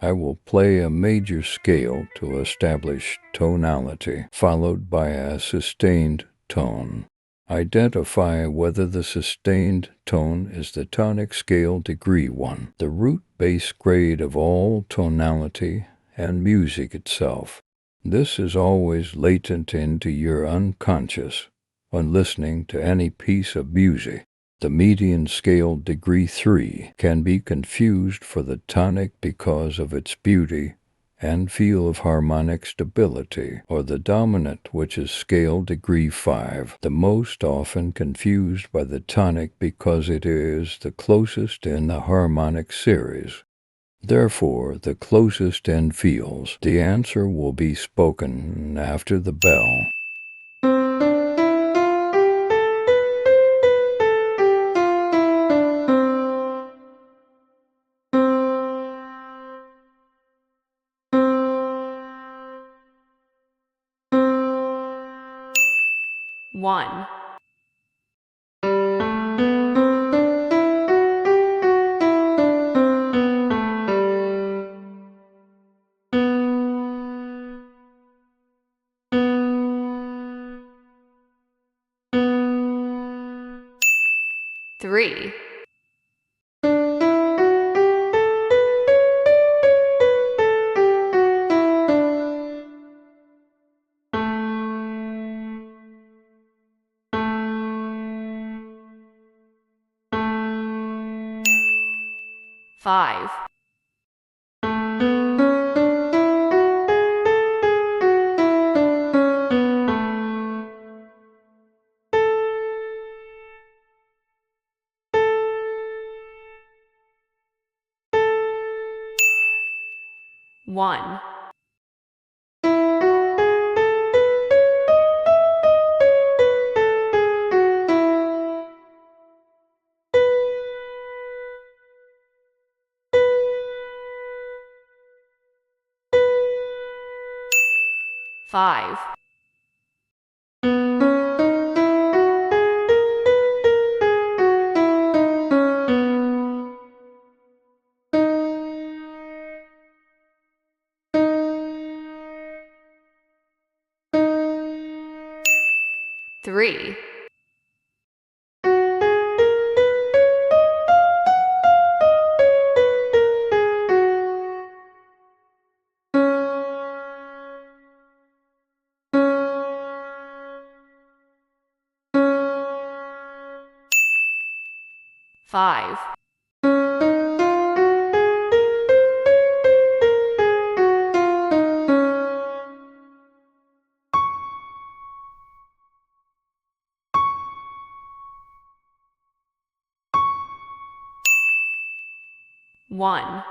I will play a major scale to establish tonality, followed by a sustained tone. Identify whether the sustained tone is the tonic scale degree 1, the root base grade of all tonality and music itself. This is always latent into your unconscious when listening to any piece of music. The median scale degree 3 can be confused for the tonic because of its beauty and feel of harmonic stability, or the dominant, which is scale degree 5, the most often confused by the tonic because it is the closest in the harmonic series. Therefore, the closest in feels. The answer will be spoken after the bell. One. Three. Five. One. Five. Three. Five. One.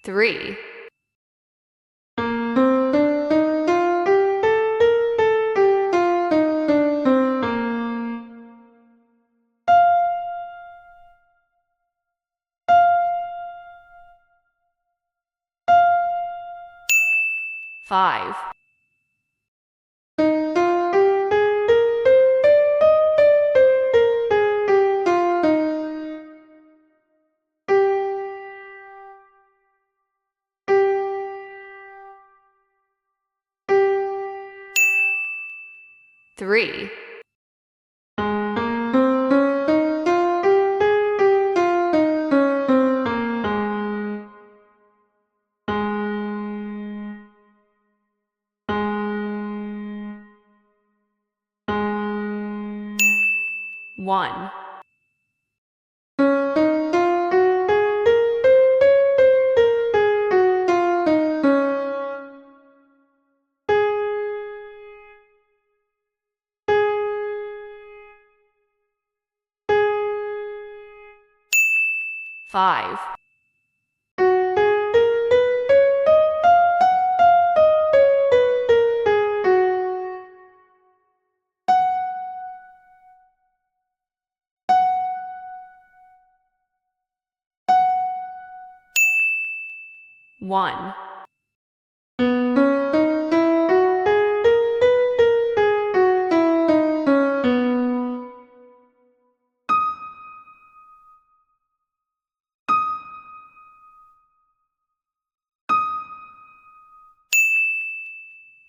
Three. Five. Three. One. Five. 1,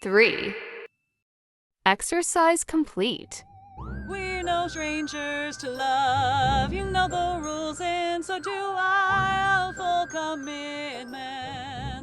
3. Exercise complete. We're no strangers to love. You know the rules, and so do I. A full commitment.